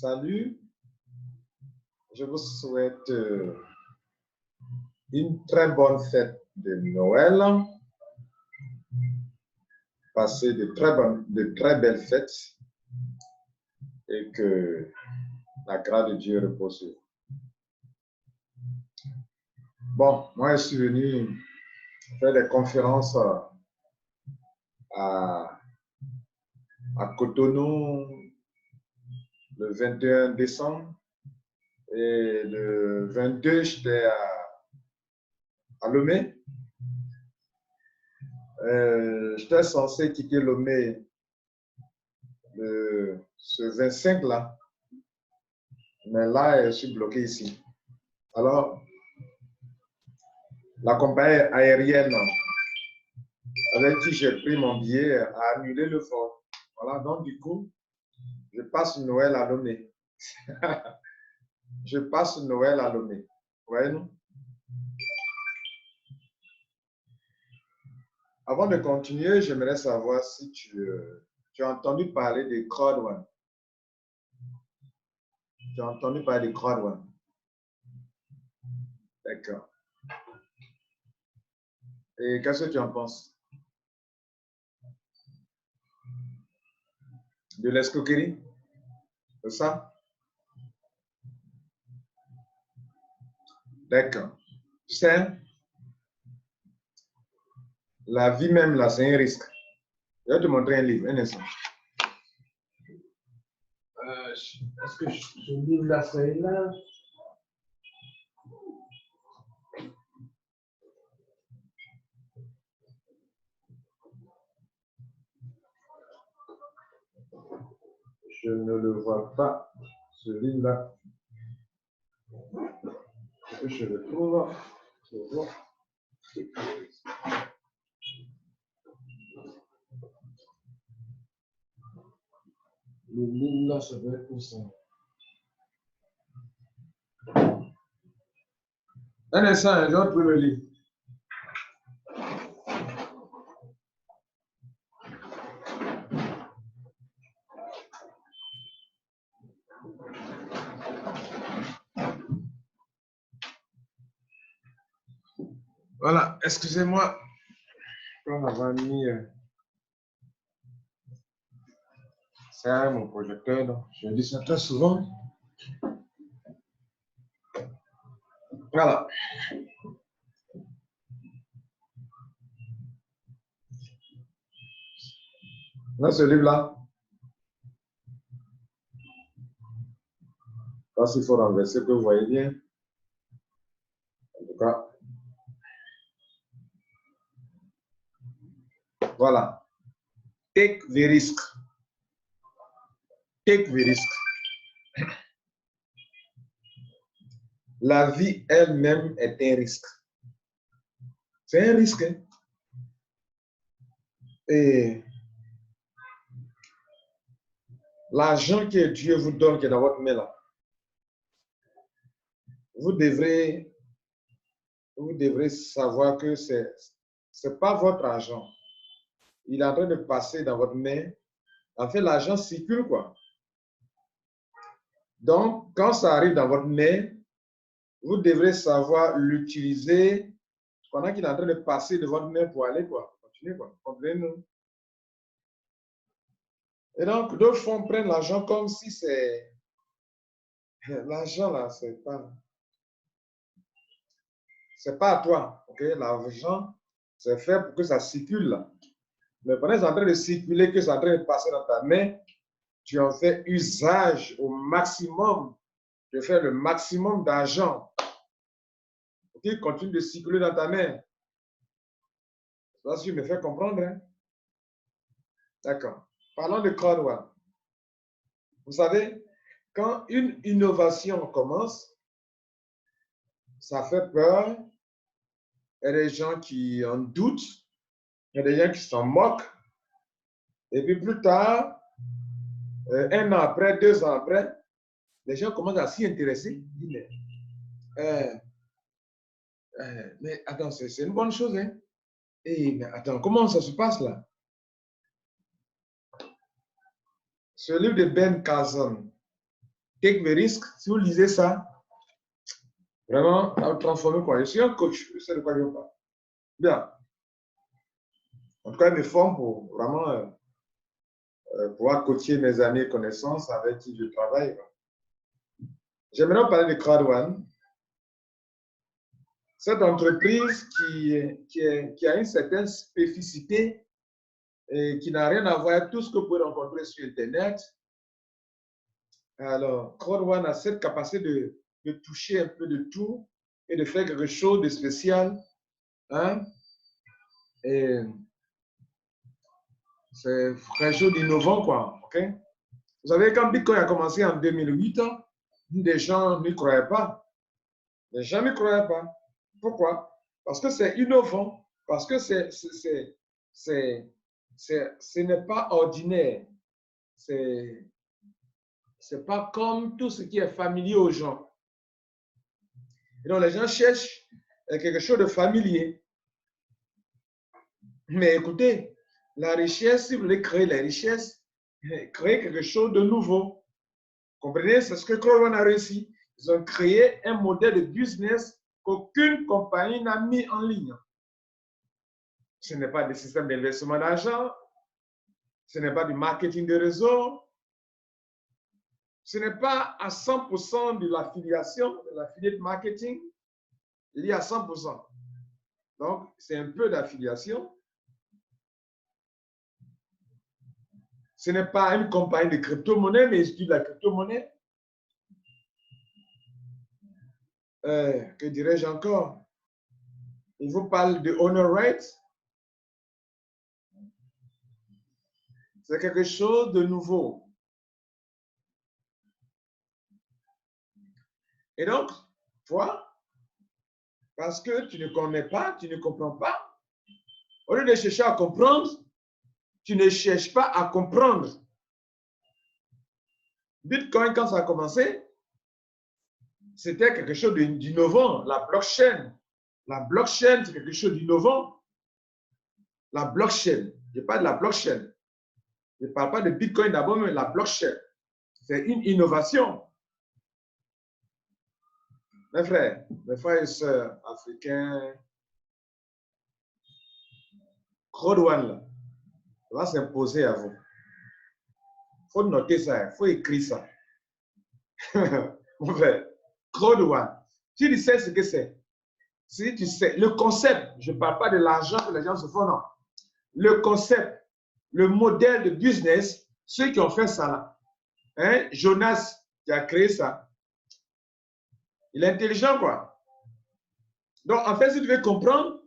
Salut, je vous souhaite une très bonne fête de Noël. Passez de très belles fêtes et que la grâce de Dieu repose sur vous. Bon, moi je suis venu faire des conférences à Cotonou le 21 décembre et le 22 j'étais à Lomé. J'étais censé quitter Lomé ce 25 là, mais là je suis bloqué ici. Alors, la compagnie aérienne avec qui j'ai pris mon billet a annulé le vol. Voilà, donc du coup, je passe Noël à Lomé. Je passe Noël à Lomé. Voyez-nous? Avant de continuer, j'aimerais savoir si tu as entendu parler de Crowd1. Tu as entendu parler de Crowd1? D'accord. Et qu'est-ce que tu en penses? De l'escroquerie? C'est ça? D'accord. Tu sais, la vie même, là, c'est un risque. Je vais te montrer un livre, un instant. Est-ce que ce livre-là, c'est là? Je ne le vois pas, ce livre-là. Est-ce que je le trouve? Je vois. Le livre-là, ça doit être où ça? Un instant, je vais trouver le livre. Voilà, excusez-moi. On avait mis ça, mon projecteur, donc je dis ça très souvent. Voilà. Là, ce livre-là. Là, s'il faut renverser, que vous voyez bien. En tout cas. Voilà. Take the risk. Take the risk. La vie elle-même est un risque. C'est un risque. Hein? Et l'argent que Dieu vous donne, qui est dans votre main là, vous devrez savoir que ce n'est pas votre argent. Il est en train de passer dans votre main. En fait, l'argent circule, quoi. Donc, quand ça arrive dans votre main, vous devrez savoir l'utiliser pendant qu'il est en train de passer de votre main pour aller, quoi. Continuez, quoi. Comprenez-nous? Et donc, d'autres fonds prennent l'argent comme si c'est... L'argent, là, c'est pas à toi, ok? L'argent, c'est fait pour que ça circule, là. Mais pendant que c'est en train de circuler, que c'est en train de passer dans ta main, tu en fais usage au maximum. Tu fais le maximum d'argent. Ok? Continue de circuler dans ta main. Ça, si je me fais comprendre, hein? D'accord. Parlons de Crowd1. Vous savez, quand une innovation commence, ça fait peur. Il y a des gens qui en doutent. Il y a des gens qui s'en moquent. Et puis plus tard, 1 an après, 2 ans après, les gens commencent à s'y intéresser. Mais attends, c'est une bonne chose, hein? Mais attends, comment ça se passe là? Ce livre de Ben Carson, Take the risk. Si vous lisez ça, vraiment, ça va vous transformer quoi. Je suis un coach, je sais de quoi je parle. Bien. En tout cas, je me forme pour vraiment pouvoir coacher mes amis et connaissances avec qui je travaille. J'aimerais parler de Crowd1. Cette entreprise qui a une certaine spécificité et qui n'a rien à voir avec tout ce que vous pouvez rencontrer sur Internet. Alors, Crowd1 a cette capacité de toucher un peu de tout et de faire quelque chose de spécial. Hein? Et c'est quelque chose d'innovant, quoi. Okay? Vous savez, quand Bitcoin a commencé en 2008, des gens n'y croyaient pas. Les gens n'y croyaient pas. Pourquoi? Parce que c'est innovant. Parce que ce n'est pas ordinaire. C'est pas comme tout ce qui est familier aux gens. Et donc, les gens cherchent quelque chose de familier. Mais écoutez, la richesse, si vous voulez créer la richesse, créer quelque chose de nouveau. Comprenez? C'est ce que Crowd1 a réussi. Ils ont créé un modèle de business qu'aucune compagnie n'a mis en ligne. Ce n'est pas des systèmes d'investissement d'argent, ce n'est pas du marketing de réseau, ce n'est pas à 100% de l'affiliation, de l'affiliate marketing, il y a 100%. Donc, c'est un peu d'affiliation. Ce n'est pas une compagnie de crypto-monnaie, mais ils utilisent la crypto-monnaie. Que dirais-je encore? Il vous parle de honor rate. C'est quelque chose de nouveau. Et donc, toi, parce que tu ne connais pas, tu ne comprends pas, au lieu de chercher à comprendre, tu ne cherches pas à comprendre. Bitcoin, quand ça a commencé, c'était quelque chose d'innovant. La blockchain, c'est quelque chose d'innovant. La blockchain, je parle de la blockchain. Je ne parle pas de Bitcoin d'abord, mais la blockchain. C'est une innovation. Mes frères et sœurs africains, Crowd1 va s'imposer à vous. Il faut noter ça, il faut écrire ça. Mon frère, Crowd1, si tu sais ce que c'est, si tu sais, le concept, je ne parle pas de l'argent que les gens se font, non. Le concept, le modèle de business, ceux qui ont fait ça là, hein, Jonas qui a créé ça, il est intelligent quoi. Donc en fait, si tu veux comprendre,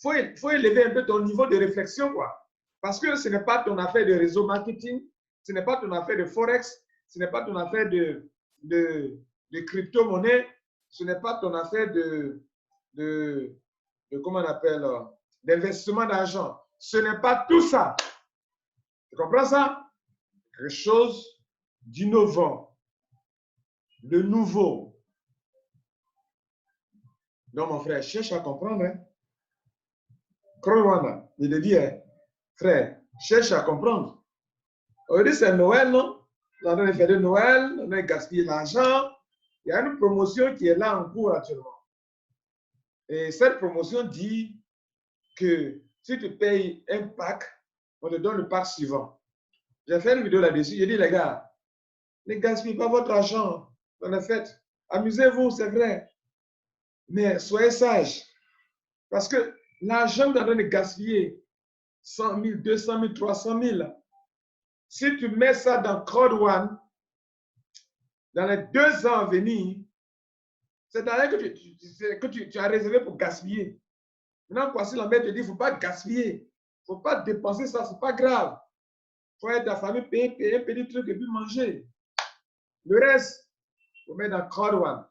il faut élever un peu ton niveau de réflexion quoi. Parce que ce n'est pas ton affaire de réseau marketing, ce n'est pas ton affaire de forex, ce n'est pas ton affaire de crypto-monnaie, ce n'est pas ton affaire de comment on appelle, d'investissement d'argent. Ce n'est pas tout ça. Tu comprends ça? Quelque chose d'innovant, de nouveau. Donc, mon frère, cherche à comprendre. Hein? Crowd1, il te dit, hein, frère, cherche à comprendre. Aujourd'hui, c'est Noël, non? On est en train de faire de Noël, on a gaspillé l'argent. Il y a une promotion qui est là en cours actuellement. Et cette promotion dit que si tu payes un pack, on te donne le pack suivant. J'ai fait une vidéo là-dessus. J'ai dit, les gars, ne gaspillez pas votre argent dans la fête. Amusez-vous, c'est vrai. Mais soyez sages. Parce que l'argent que tu es en train de gaspiller, 100 000, 200 000, 300 000, si tu mets ça dans Crowd1, dans les 2 ans à venir, c'est l'argent que tu as réservé pour gaspiller. Maintenant, Kwasi Lambert te dit, il ne faut pas gaspiller. Il ne faut pas dépenser ça, ce n'est pas grave. Il faut être ta famille, payer un petit truc et puis manger. Le reste, il faut mettre dans Crowd1.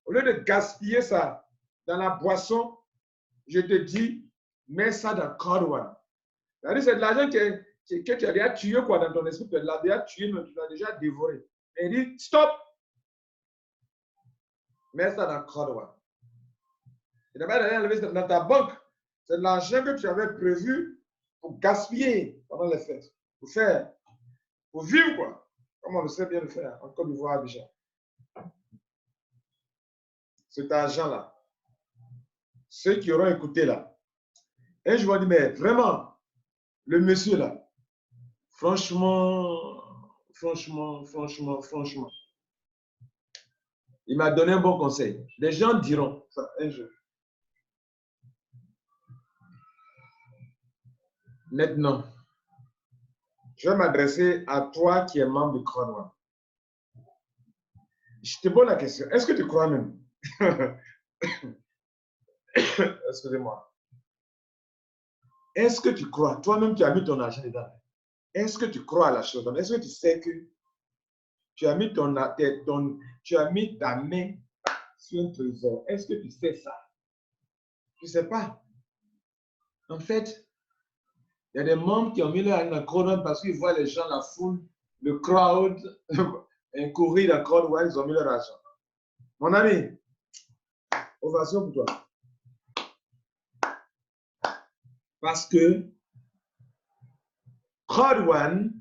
Au lieu de gaspiller ça dans la boisson, je te dis, mets ça dans Crowd1. C'est de l'argent que tu as déjà tué quoi, dans ton esprit, tu l'as déjà tué, mais tu l'as déjà dévoré. Et il dit, stop! Mets ça dans Crowd1. Tu n'as pas d'aller dans ta banque. C'est de l'argent que tu avais prévu pour gaspiller pendant les fêtes. Pour vivre quoi. Comme on le sait bien le faire en Côte d'Ivoire déjà. cet argent-là. Ceux qui auront écouté là. Et je me dis, mais vraiment, le monsieur là, franchement, il m'a donné un bon conseil. Les gens diront ça un jour. Maintenant, je vais m'adresser à toi qui es membre de Croix-Noire. Je te pose la question. Est-ce que tu crois même? Excusez-moi. Est-ce que tu crois? Toi-même, tu as mis ton argent dedans. Est-ce que tu crois à la chose? Est-ce que tu sais que tu as mis tu as mis ta main sur un trésor? Est-ce que tu sais ça? Tu ne sais pas. En fait, il y a des membres qui ont mis leur argent dans Croix-Noire parce qu'ils voient les gens, la foule, le crowd, courir dans Croix-Noire, ils ont mis leur argent. Mon ami, ovation pour toi. Parce que Crowd1,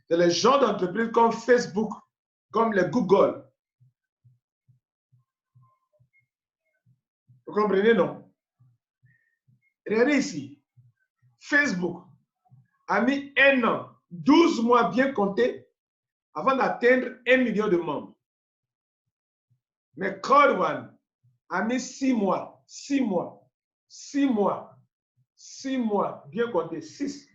c'est les gens d'entreprise comme Facebook, comme les Google. Vous comprenez, non? Regardez ici. Facebook a mis 1 an, 12 mois bien comptés avant d'atteindre 1 million de membres. Mais Crowd1 a mis 6 mois, 6 mois, 6 mois, 6 mois, bien compté, 6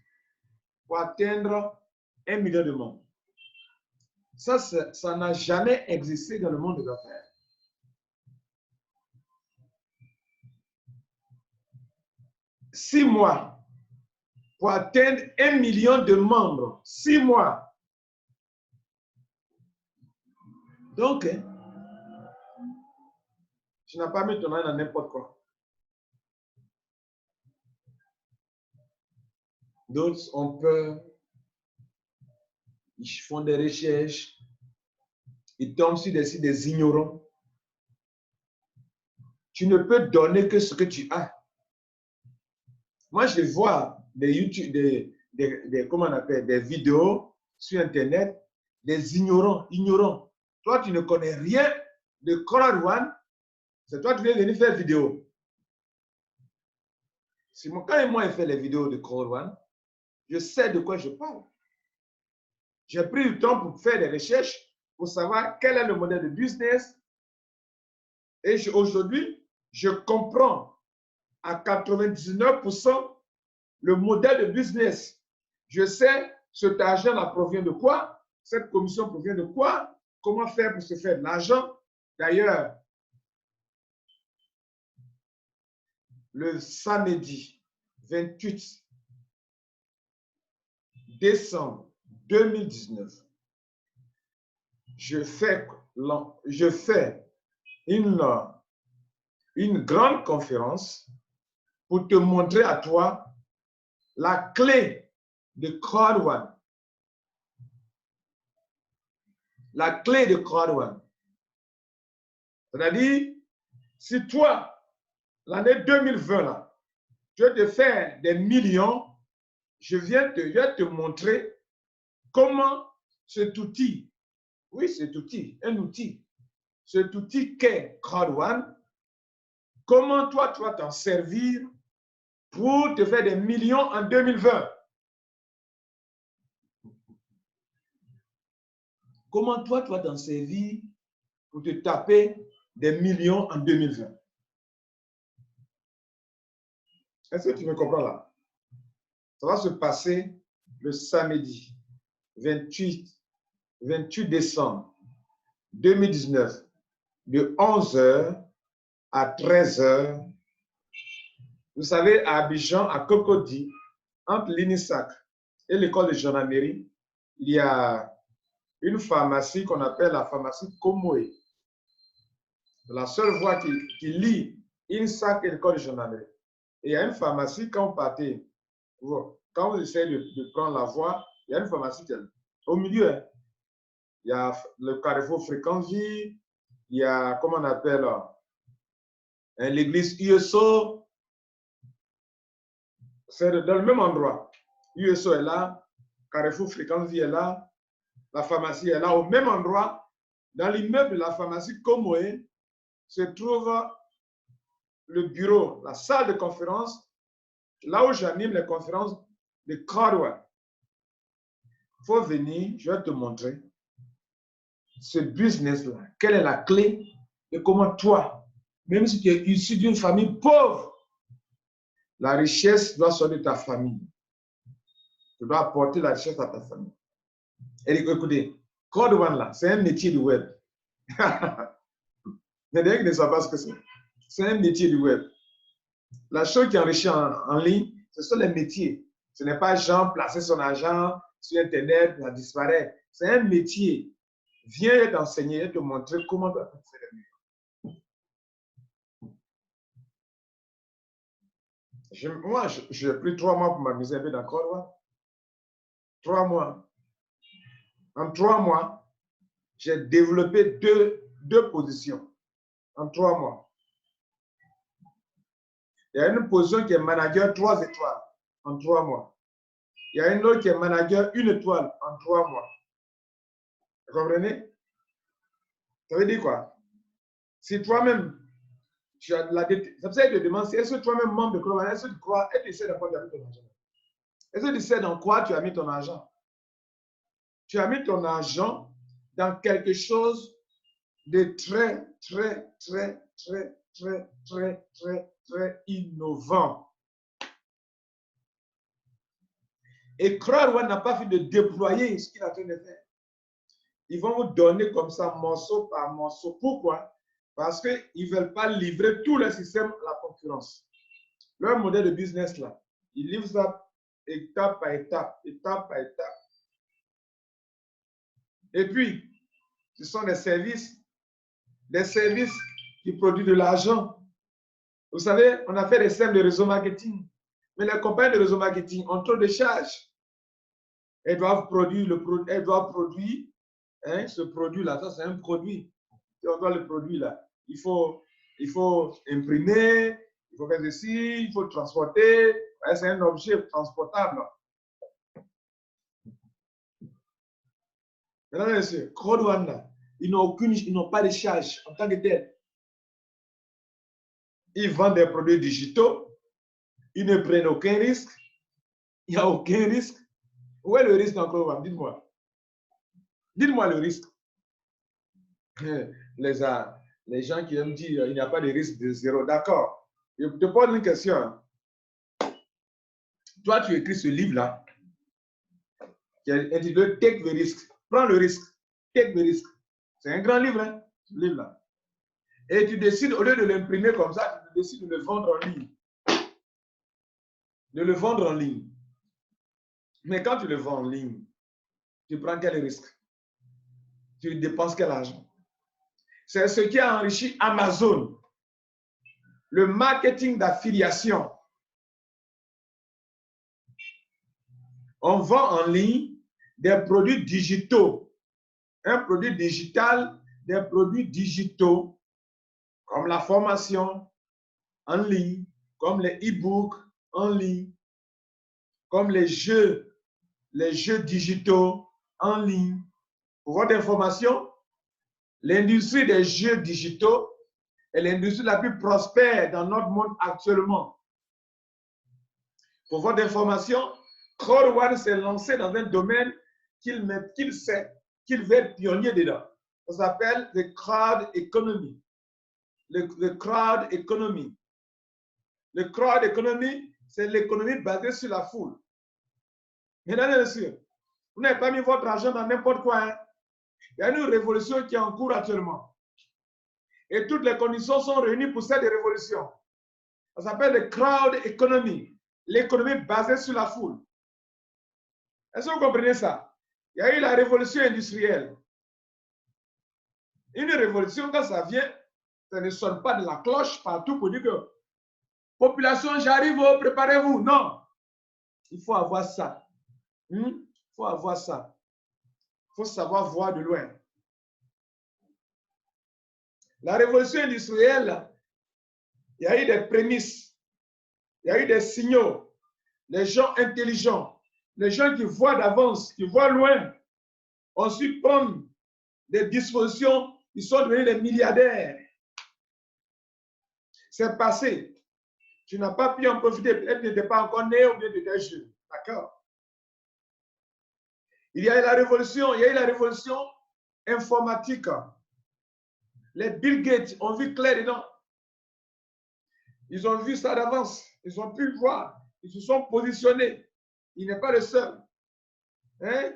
pour atteindre 1 million de membres. Ça n'a jamais existé dans le monde des affaires. Six mois pour atteindre 1 million de membres. 6 mois. Donc, tu n'as pas mis ton nom dans n'importe quoi. D'autres ont peur. Ils font des recherches. Ils tombent sur des sites des ignorants. Tu ne peux donner que ce que tu as. Moi, je vois des YouTube, comment on appelle, des vidéos sur Internet, des ignorants. Toi, tu ne connais rien de Crowd1. C'est toi qui viens venir faire vidéo. Quand moi, j'ai fait les vidéos de Crowd1, je sais de quoi je parle. J'ai pris le temps pour faire des recherches, pour savoir quel est le modèle de business. Et aujourd'hui, je comprends à 99% le modèle de business. Je sais cet argent-là provient de quoi, cette commission provient de quoi, comment faire pour se faire de l'argent. D'ailleurs, le samedi 28 décembre 2019, je fais une grande conférence pour te montrer à toi la clé de Crowd1. La clé de Crowd1. C'est-à-dire, si toi, l'année 2020, là, tu veux te faire des millions, je vais te montrer comment cet outil, oui, cet outil, cet outil qu'est Crowd1, comment toi, tu vas t'en servir pour te faire des millions en 2020. Comment toi, tu vas t'en servir pour te taper des millions en 2020. Est-ce que tu me comprends là? Ça va se passer le samedi 28 décembre 2019 de 11h à 13h. Vous savez, à Abidjan, à Cocody, entre l'INISAC et l'école de gendarmerie, il y a une pharmacie qu'on appelle la pharmacie Komoé. C'est la seule voie qui lie INSAC et l'école de gendarmerie. Et il y a une pharmacie, quand vous partez, quand vous essayez de prendre la voie, il y a une pharmacie qui est au milieu. Hein. Il y a le carrefour Fréquence-Vie, il y a, comment on appelle, l'église USO. C'est dans le même endroit. USO est là, carrefour Fréquence-Vie est là, la pharmacie est là, au même endroit, dans l'immeuble de la pharmacie Komoé, se trouve le bureau, la salle de conférence, là où j'anime les conférences de Crodwell. Il faut venir, je vais te montrer ce business-là. Quelle est la clé de comment toi, même si tu es issu d'une famille pauvre, la richesse doit sortir de ta famille. Tu dois apporter la richesse à ta famille. Et écoutez, Crodwell là, c'est un métier du web. Il y a des gens qui ne savent pas ce que c'est. C'est un métier du web. La chose qui enrichit en ligne, ce sont les métiers. Ce n'est pas Jean placer son argent sur Internet, ça disparaît. C'est un métier. Viens t'enseigner et te montrer comment tu as fait le mieux. Moi, j'ai pris 3 mois pour m'amuser un peu dans Crodwell. 3 mois. En 3 mois, j'ai développé deux positions. En 3 mois. Il y a une position qui est manager 3 étoiles en 3 mois. Il y a une autre qui est manager 1 étoile en 3 mois. Vous comprenez? Ça veut dire quoi? Si toi-même, tu as de la dette, c'est pour ça que je te demande, est-ce que toi-même, membre de Crodwell, est-ce que tu crois, est-ce que tu sais dans quoi tu as mis ton argent? Est-ce que tu sais dans quoi tu as mis ton argent? Tu as mis ton argent dans quelque chose de très, très, très, très, très, très, très, très innovant. Et Crodwell n'a pas fait de déployer ce qu'il a fait de faire. Ils vont vous donner comme ça, morceau par morceau. Pourquoi? Parce qu'ils ne veulent pas livrer tout le système à la concurrence. Leur modèle de business, là, ils livrent ça étape par étape, étape par étape. Et puis, ce sont des services qui produisent de l'argent. Vous savez, on a fait des systèmes de réseau marketing. Mais les compagnies de réseau marketing ont trop de charges. Elles doivent produire ce produit-là. Ça, c'est un produit. Si on doit le produire là, il faut imprimer, il faut faire ceci, il faut transporter. C'est un objet transportable. Mesdames et messieurs, Crodwell, ils n'ont pas de charge en tant que tel. Ils vendent des produits digitaux. Ils ne prennent aucun risque. Il n'y a aucun risque. Où est le risque dans Crodwell? Dites-moi. Dites-moi le risque. Les gens qui aiment dire qu'il n'y a pas de risque de zéro. D'accord. Je te pose une question. Toi, tu écris ce livre-là qui est intitulé Take the Risk. Prends le risque. Take the Risk. C'est un grand livre, hein, ce livre-là. Et tu décides, au lieu de l'imprimer comme ça, tu décides de le vendre en ligne. De le vendre en ligne. Mais quand tu le vends en ligne, tu prends quel risque? Tu dépenses quel argent? C'est ce qui a enrichi Amazon. Le marketing d'affiliation. On vend en ligne des produits digitaux. Un produit digital, des produits digitaux, comme la formation en ligne, comme les e-books en ligne, comme les jeux digitaux en ligne. Pour votre information, l'industrie des jeux digitaux est l'industrie la plus prospère dans notre monde actuellement. Pour votre information, Crodwell s'est lancé dans un domaine qu'il sait qu'il veut être pionnier dedans. Ça s'appelle le crowd economy. Le crowd economy. Le crowd economy, c'est l'économie basée sur la foule. Mesdames et messieurs, vous n'avez pas mis votre argent dans n'importe quoi. Hein? Il y a une révolution qui est en cours actuellement. Et toutes les conditions sont réunies pour cette révolution. Ça s'appelle le crowd economy. L'économie basée sur la foule. Est-ce que vous comprenez ça? Il y a eu la révolution industrielle. Une révolution, quand ça vient, ça ne sonne pas de la cloche partout pour dire que population, j'arrive, préparez-vous. Non. Il faut avoir ça. Il faut avoir ça. Il faut savoir voir de loin. La révolution industrielle, il y a eu des prémices. Il y a eu des signaux. Les gens intelligents, les gens qui voient d'avance, qui voient loin, ont su prendre des dispositions. Ils sont devenus des milliardaires. c'est passé. Tu n'as pas pu en profiter. Peut-être que tu n'étais pas encore né ou bien tu étais jeune. D'accord? Il y a eu la révolution informatique. Les Bill Gates ont vu clair dedans. Ils ont vu ça d'avance. Ils ont pu le voir. Ils se sont positionnés. Il n'est pas le seul. Hein?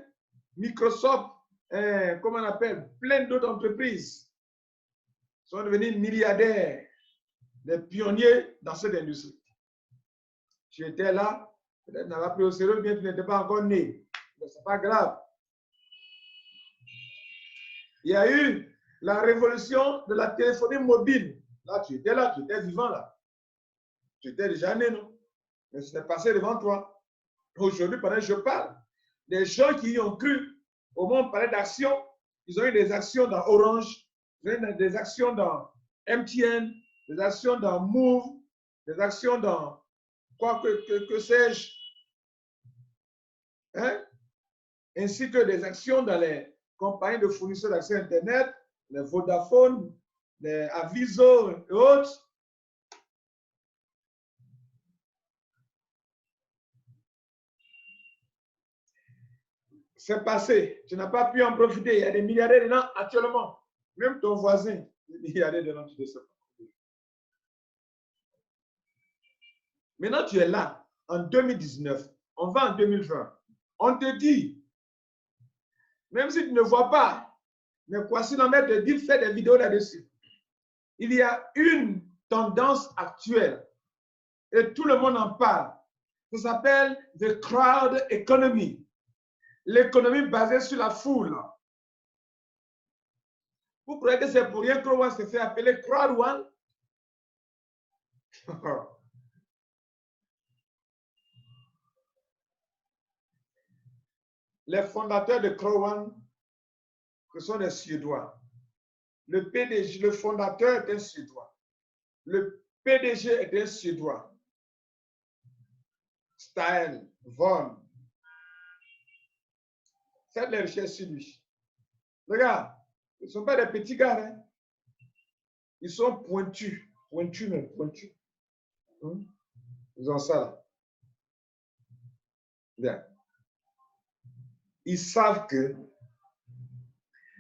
Microsoft, comment on appelle, plein d'autres entreprises sont devenus milliardaires, des pionniers dans cette industrie. Tu étais là, peut-être tu n'avais pas pris au sérieux, bien tu n'étais pas encore né. Mais ce n'est pas grave. Il y a eu la révolution de la téléphonie mobile. Là, tu étais vivant là. Tu étais déjà né, non? Mais c'était passé devant toi. Aujourd'hui, pendant que je parle, des gens qui y ont cru, au moment où on parlait d'action, ils ont eu des actions dans Orange, ils ont eu des actions dans MTN, des actions dans Move, des actions dans quoi que sais-je, hein? Ainsi que des actions dans les compagnies de fournisseurs d'accès Internet, les Vodafone, les Aviso et autres. C'est passé. Tu n'as pas pu en profiter. Il y a des milliardaires dedans actuellement. Même ton voisin, il y a des milliardaires dedans, tu ne sais pas. Maintenant, tu es là, en 2019. On va en 2020. On te dit, même si tu ne vois pas, mais Kwasi Lambert te dit, fais des vidéos là-dessus. Il y a une tendance actuelle et tout le monde en parle. Ça s'appelle the crowd economy. L'économie basée sur la foule. Vous croyez que c'est pour rien que Crowd se fait appeler Crowd One? Les fondateurs de Crowd One, ce sont des Suédois. Le PDG, le fondateur est un Suédois. Le PDG est un Suédois. Style, Von. Faites les recherches sur lui. Regarde, ils ne sont pas des petits gars. Hein? Ils sont pointus. Pointus, même pointus. Ils ont ça là. Bien. Ils savent que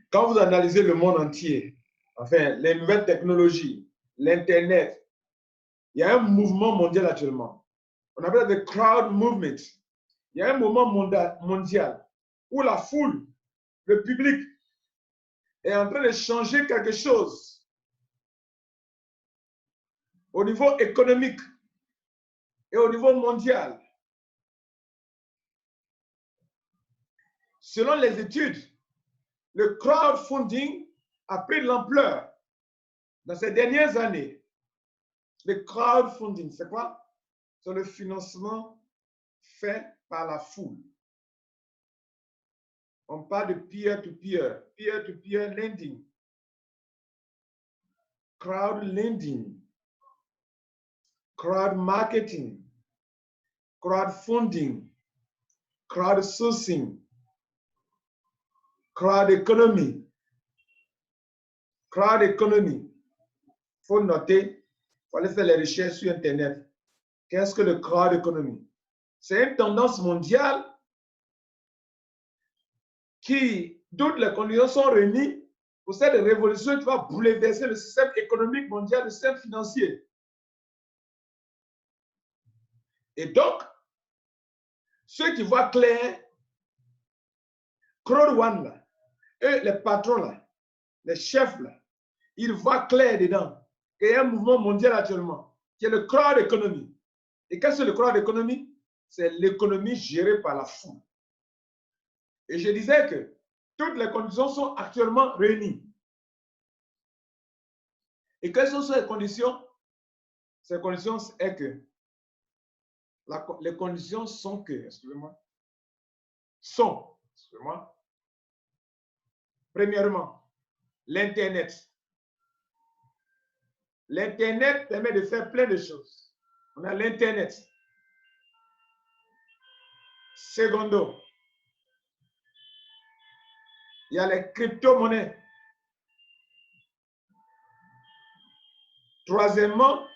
quand vous analysez le monde entier, enfin, les nouvelles technologies, l'Internet, il y a un mouvement mondial actuellement. On appelle le crowd movement. Il y a un mouvement mondial où la foule, le public, est en train de changer quelque chose au niveau économique et au niveau mondial. Selon les études, le crowdfunding a pris de l'ampleur dans ces dernières années. Le crowdfunding, c'est quoi? C'est le financement fait par la foule. On parle de peer-to-peer, peer-to-peer lending, crowd lending, crowd marketing, crowdfunding, crowdsourcing, crowd economy. Crowd economy. Il faut noter, il faut aller faire les recherches sur Internet. Qu'est-ce que le crowd economy? C'est une tendance mondiale qui, toutes les conditions sont réunies pour cette révolution qui va bouleverser le système économique mondial, le système financier. Et donc, ceux qui voient clair, Crowd One, là, eux, les patrons, là, les chefs, là, ils voient clair dedans qu'il y a un mouvement mondial actuellement, qui est le crowd economy. Et qu'est-ce que le crowd economy? C'est l'économie gérée par la foule. Et je disais que toutes les conditions sont actuellement réunies. Et quelles sont ces conditions? Ces conditions, c'est que les conditions sont que, excusez-moi, premièrement, l'Internet. L'Internet permet de faire plein de choses. On a l'Internet. Secondo, il y a les crypto-monnaies. Troisièmement,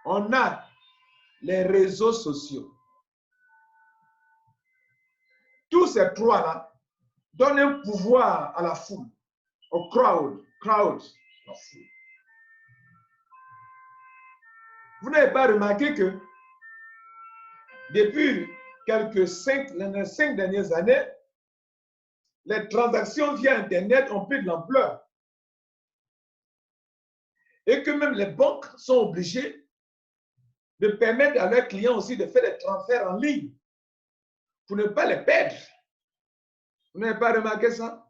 on a les réseaux sociaux. Tous ces trois-là donnent un pouvoir à la foule, au crowd, la foule. Vous n'avez pas remarqué que depuis les 5 dernières années, les transactions via Internet ont pris de l'ampleur. Et que même les banques sont obligées de permettre à leurs clients aussi de faire des transferts en ligne pour ne pas les perdre. Vous n'avez pas remarqué ça?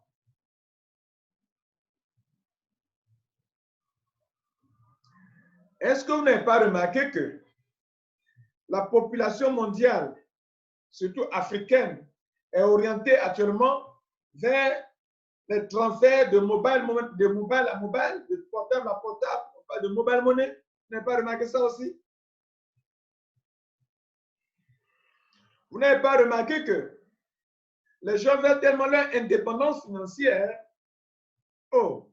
Est-ce que vous n'avez pas remarqué que la population mondiale, surtout africaine, est orientée actuellement vers les transferts de mobile à mobile, de portable à portable, de mobile money? Vous n'avez pas remarqué ça aussi? Vous n'avez pas remarqué que les gens veulent tellement leur indépendance financière? Oh,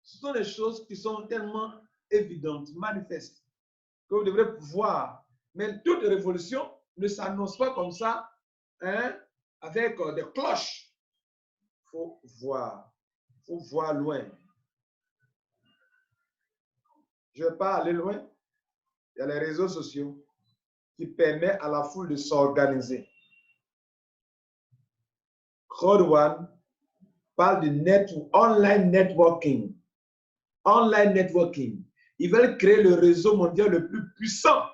ce sont des choses qui sont tellement évidentes, manifestes, que vous devrez voir. Mais toute révolution ne s'annonce pas comme ça, hein, avec des cloches. Il faut voir loin. Je ne vais pas aller loin. Il y a les réseaux sociaux qui permettent à la foule de s'organiser. Code One parle de online networking. Online networking. Ils veulent créer le réseau mondial le plus puissant.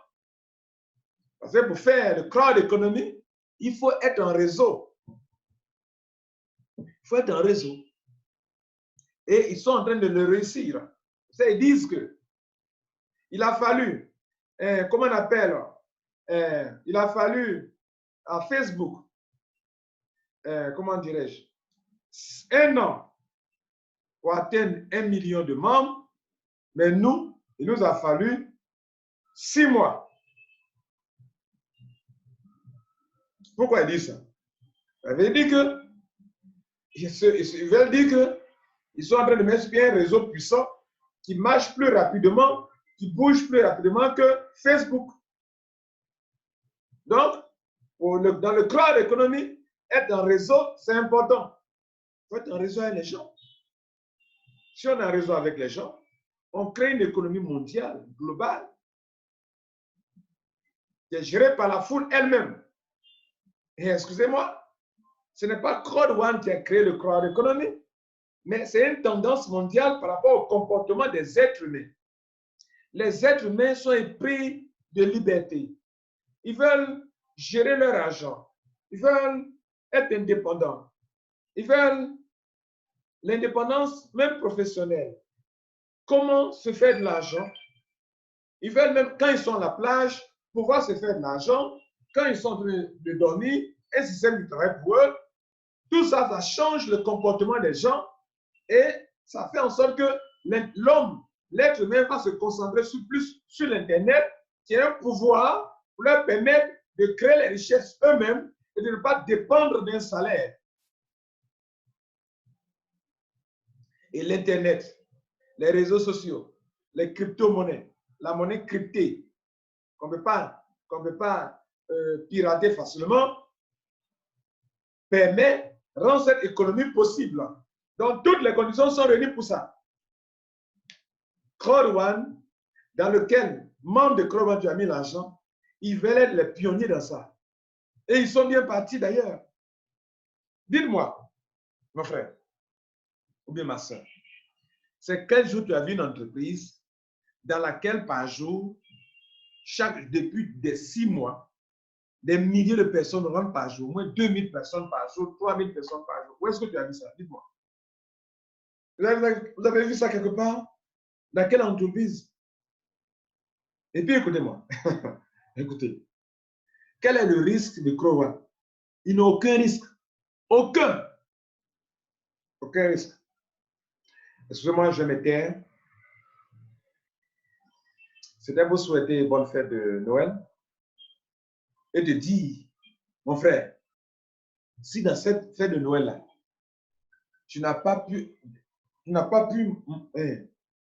Parce que pour faire le crowd economy, il faut être en réseau. Il faut être en réseau. Et ils sont en train de le réussir. Ils disent que il a fallu, comment on appelle, il a fallu à Facebook, comment dirais-je, 1 an pour atteindre 1 million de membres, mais nous, il nous a fallu 6 mois. Pourquoi ils disent ça? Ça veut dire que ils veulent dire qu'ils sont en train de mettre un réseau puissant qui marche plus rapidement, qui bouge plus rapidement que Facebook. Donc, dans le crowd economy, être en réseau, c'est important. Il faut être en réseau avec les gens. Si on est en réseau avec les gens, on crée une économie mondiale, globale, qui est gérée par la foule elle-même. Et excusez-moi, ce n'est pas Crowd One qui a créé le crowd economy, mais c'est une tendance mondiale par rapport au comportement des êtres humains. Les êtres humains sont épris de liberté. Ils veulent gérer leur argent. Ils veulent être indépendants. Ils veulent l'indépendance même professionnelle. Comment se faire de l'argent? Ils veulent même, quand ils sont à la plage, pouvoir se faire de l'argent. Quand ils sont en train de dormir, un système de travail pour eux. Tout ça, ça change le comportement des gens et ça fait en sorte que l'homme, l'être humain va se concentrer plus sur l'Internet, qui a un pouvoir pour leur permettre de créer les richesses eux-mêmes et de ne pas dépendre d'un salaire. Et l'Internet, les réseaux sociaux, les crypto-monnaies, la monnaie cryptée, qu'on ne peut pas pirater facilement, rend cette économie possible. Donc, toutes les conditions sont réunies pour ça. Crowd One, dans lequel membres de Crowd One, tu as mis l'argent, ils veulent être les pionniers dans ça. Et ils sont bien partis d'ailleurs. Dites-moi, mon frère, ou bien ma soeur, c'est quel jour tu as vu une entreprise dans laquelle par jour, depuis des 6 mois, des milliers de personnes rentrent par jour, au moins 2000 personnes par jour, 3000 personnes par jour. Où est-ce que tu as vu ça? Dites-moi. Vous avez vu ça quelque part? Dans quelle entreprise? Et puis écoutez-moi. Écoutez. Quel est le risque de Crowd One? Il n'a aucun risque. Aucun. Aucun risque. Excusez-moi, je me tais. C'était vous souhaiter bonne fête de Noël et de dire, mon frère, si dans cette fête de Noël-là, tu n'as pas pu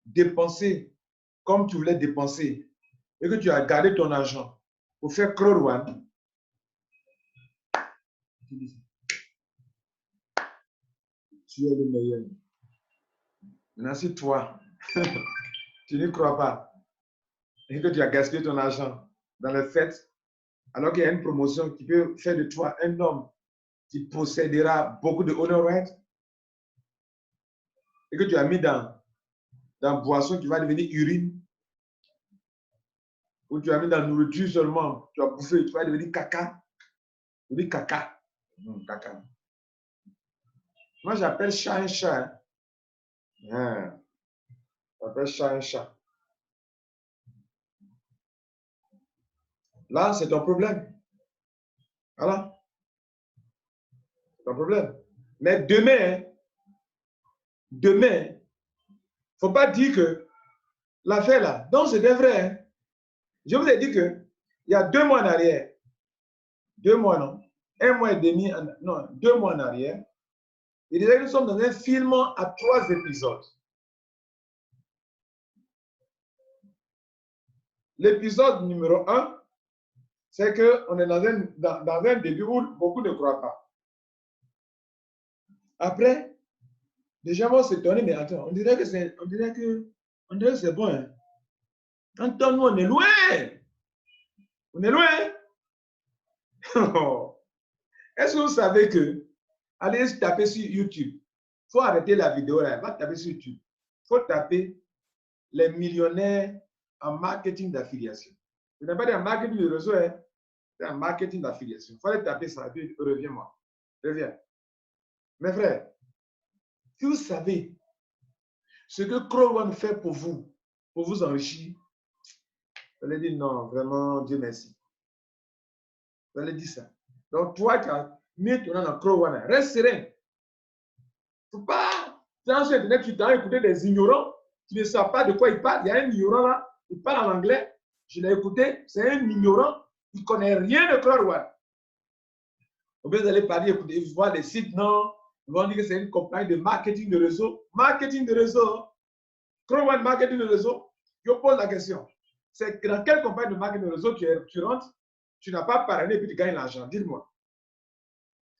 dépenser comme tu voulais dépenser et que tu as gardé ton argent pour faire Crore One, tu es le meilleur. Maintenant, si toi, tu n'y crois pas et que tu as gaspillé ton argent dans les fêtes, alors qu'il y a une promotion qui peut faire de toi un homme qui possédera beaucoup de honor rights et que tu as mis dans boisson qui va devenir urine, ou tu as mis dans nourriture seulement, tu as bouffé, tu vas devenir caca. Tu dis caca. Caca. Moi, j'appelle chat un chat. Hein. J'appelle chat un chat. Là, c'est ton problème. Voilà. C'est ton problème. Mais demain, il ne faut pas dire que l'affaire là, donc c'était vrai. Hein. Je vous ai dit qu'il y a 2 mois en arrière, 2 mois non, 1 mois et demi, non, 2 mois en arrière, il disait que nous sommes dans un film à 3 épisodes. L'épisode numéro 1, c'est qu'on est dans un début où beaucoup ne croient pas. Après, les gens vont s'étonner, mais attends, on dirait que c'est bon. Hein. Quand nous, on est loin. On est loin. Est-ce que vous savez que, allez taper sur YouTube, il faut arrêter la vidéo là, va taper sur YouTube. Il faut taper les millionnaires en marketing d'affiliation. Je n'ai pas dit en marketing de réseau, hein. C'est en marketing d'affiliation. Il faut aller taper ça, puis reviens-moi. Reviens. Mes frères, si vous savez ce que Crore One fait pour vous enrichir, vous allez dire non, vraiment, Dieu merci. Vous allez dire ça. Donc, toi qui as mis ton nom dans Crore One, reste serein. Il ne faut pas, dans sur Internet, tu dois écouter des ignorants qui ne savent pas de quoi ils parlent. Il y a un ignorant là, il parle en anglais. Je l'ai écouté, c'est un ignorant, il ne connaît rien de Crore One. Ou bien vous allez parler, écouter, voir des sites, non. Ils vont dire que c'est une compagnie de marketing de réseau. Marketing de réseau. Crore One marketing de réseau. Je pose la question. C'est dans quelle compagnie de marketing de réseau tu rentres, tu n'as pas parrainé et puis tu gagnes l'argent. Dites-moi.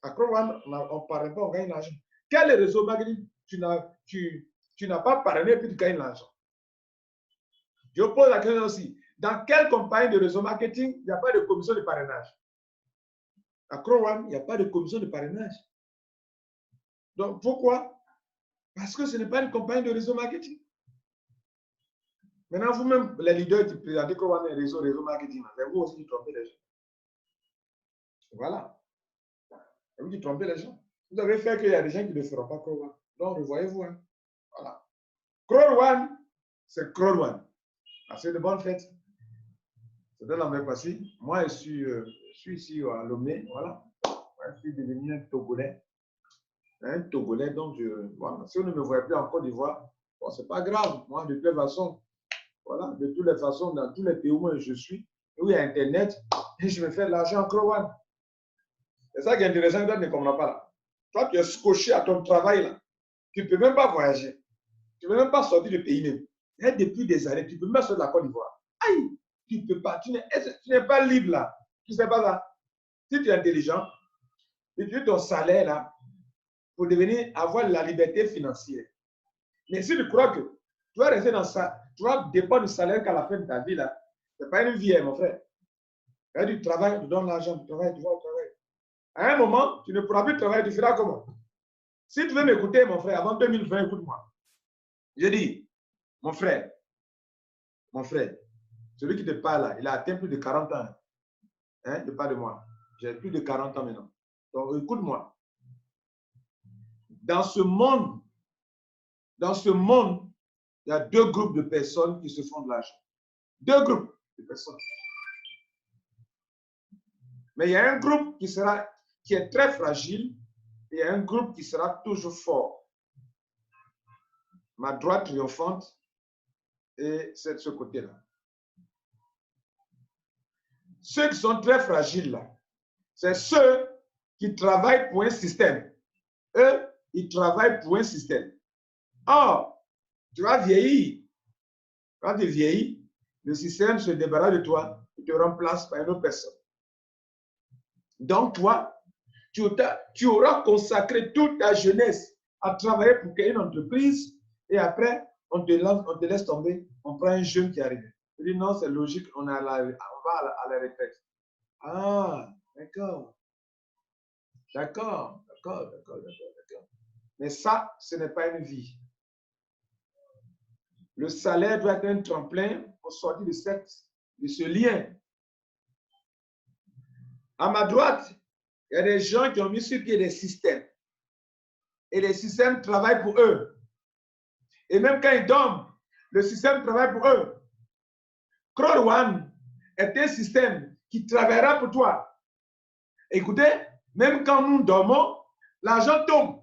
À Crore One, on ne parraine pas, on gagne l'argent. Quel est le réseau marketing tu n'as pas parrainé et puis tu gagnes l'argent? Je pose la question aussi. Dans quelle compagnie de réseau marketing, il n'y a pas de commission de parrainage? À Crore One, il n'y a pas de commission de parrainage. Donc, pourquoi? Parce que ce n'est pas une compagnie de réseau marketing. Maintenant, vous-même, les leaders qui présentent Crore One réseau marketing, c'est vous aussi qui trompez les gens. Voilà. C'est vous qui trompez les gens. Vous avez fait qu'il y a des gens qui ne feront pas Crore One. Donc, revoyez-vous. Hein. Voilà. Crore One, c'est Crore One. C'est de bonnes fêtes. C'était la même passée. Moi, je suis ici à Lomé. Voilà. Je suis devenu un Togolais. Un Togolais, donc voilà. Si vous ne me voyez plus en Côte d'Ivoire, bon, ce n'est pas grave. Moi, de toute façon, voilà, de toutes les façons, dans tous les pays où je suis, où il y a Internet, je me fais de l'argent en Crore One. C'est ça qui est intéressant, toi, tu ne comprends pas là. Toi, tu es scotché à ton travail là. Tu ne peux même pas voyager. Tu ne peux même pas sortir du pays même. Et depuis des années, tu ne peux même pas sortir de la Côte d'Ivoire. Aïe, tu ne peux pas. Tu n'es pas libre là. Tu ne sais pas ça. Si tu es intelligent, tu utilises ton salaire là pour avoir la liberté financière. Mais si tu crois que tu vas rester dans ça, tu vas dépendre du salaire qu'à la fin de ta vie là, ce n'est pas une vie, hein, mon frère. Tu travailles, tu donnes l'argent, tu travailles, tu vas au travail. À un moment, tu ne pourras plus travailler, tu feras comment? Si tu veux m'écouter, mon frère, avant 2020, écoute-moi. Je dis, mon frère, celui qui te parle là, il a atteint plus de 40 ans. Hein, ne parle de moi. J'ai plus de 40 ans maintenant. Donc, écoute-moi. Dans ce monde, il y a 2 groupes de personnes qui se font de l'argent. 2 groupes de personnes. Mais il y a un groupe qui est très fragile et il y a un groupe qui sera toujours fort. Ma droite triomphante et c'est de ce côté-là. Ceux qui sont très fragiles, là, c'est ceux qui travaillent pour un système. Eux, ils travaillent pour un système. Or, tu vas vieillir. Quand tu vieillis, le système se débarrasse de toi et te remplace par une autre personne. Donc, toi, tu auras consacré toute ta jeunesse à travailler pour créer une entreprise et après, on te laisse tomber, on prend un jeune qui arrive. Tu dis non, c'est logique, on va à la retraite. Ah, d'accord. D'accord. Mais ça, ce n'est pas une vie. Le salaire doit être un tremplin pour sortir de ce lien. À ma droite, il y a des gens qui ont mis sur pied des systèmes. Et les systèmes travaillent pour eux. Et même quand ils dorment, le système travaille pour eux. Crowd One est un système qui travaillera pour toi. Écoutez, même quand nous dormons, l'argent tombe.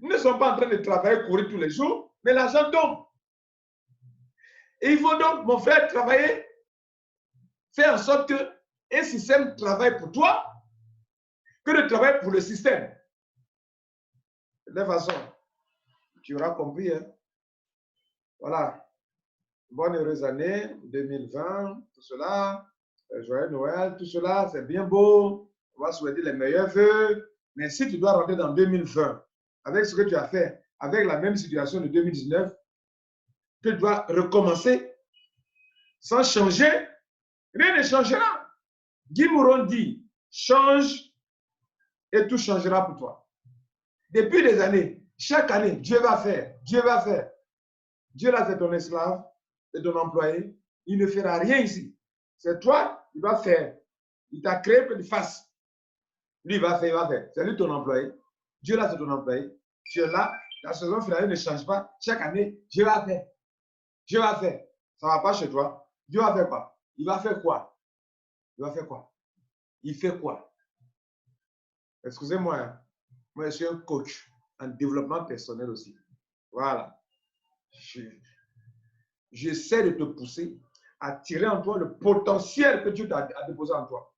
Nous ne sommes pas en train de travailler, courir tous les jours, mais l'argent tombe. Et il faut donc, mon frère, travailler, faire en sorte que un système travaille pour toi, que de travailler pour le système. De toute façon, tu auras compris. Hein? Voilà. Bonne heureuse année 2020, tout cela. Joyeux Noël, tout cela, c'est bien beau. On va souhaiter les meilleurs vœux. Mais si tu dois rentrer dans 2020, avec ce que tu as fait, avec la même situation de 2019, tu dois recommencer sans changer, rien ne changera. Guy Mouron dit, change et tout changera pour toi. Depuis des années, chaque année, Dieu va faire, Dieu va faire. Dieu là, c'est ton esclave, c'est ton employé. Il ne fera rien ici. C'est toi qui dois faire. Il t'a créé pour que tu fasses. Lui, il va faire, il va faire. C'est lui ton employé. Dieu là, c'est ton employé. Tu es là, la saison finale ne change pas. Chaque année, Dieu va faire. Dieu va faire. Ça ne va pas chez toi. Dieu va faire quoi? Il va faire quoi? Il va faire quoi? Il fait quoi? Excusez-moi, hein. Moi, je suis un coach en développement personnel aussi. Voilà. J'essaie de te pousser à tirer en toi le potentiel que Dieu a déposé en toi.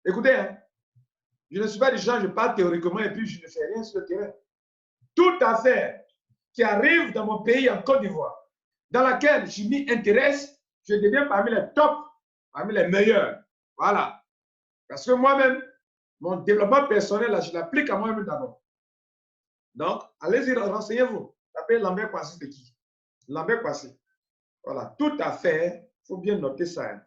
Écoutez, hein, je ne suis pas du genre, je parle théoriquement et puis je ne fais rien sur le terrain. Toute affaire qui arrive dans mon pays, en Côte d'Ivoire, dans laquelle je m'y intéresse, je deviens parmi les tops, parmi les meilleurs. Voilà. Parce que moi-même, mon développement personnel, là, je l'applique à moi-même d'abord. Donc, allez-y, renseignez-vous. Tapez Lambert Kwasi, c'est qui? Lambert Kwasi. Voilà. Toute affaire, il faut bien noter ça, hein,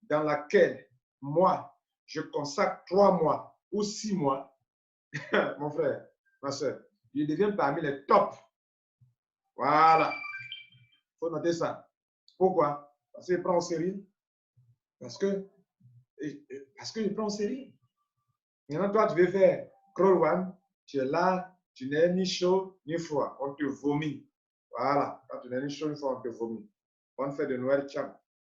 dans laquelle moi, je consacre 3 mois ou 6 mois, mon frère, ma soeur, je deviens parmi les tops. Voilà. Il faut noter ça. Pourquoi? Parce qu'il prend en série. Parce que je prends en série. Maintenant, toi, tu veux faire Crawl One, tu es là, tu n'es ni chaud ni froid. On te vomit. Voilà. Quand tu n'es ni chaud ni froid, on te vomit. Bonne fête de Noël, ciao.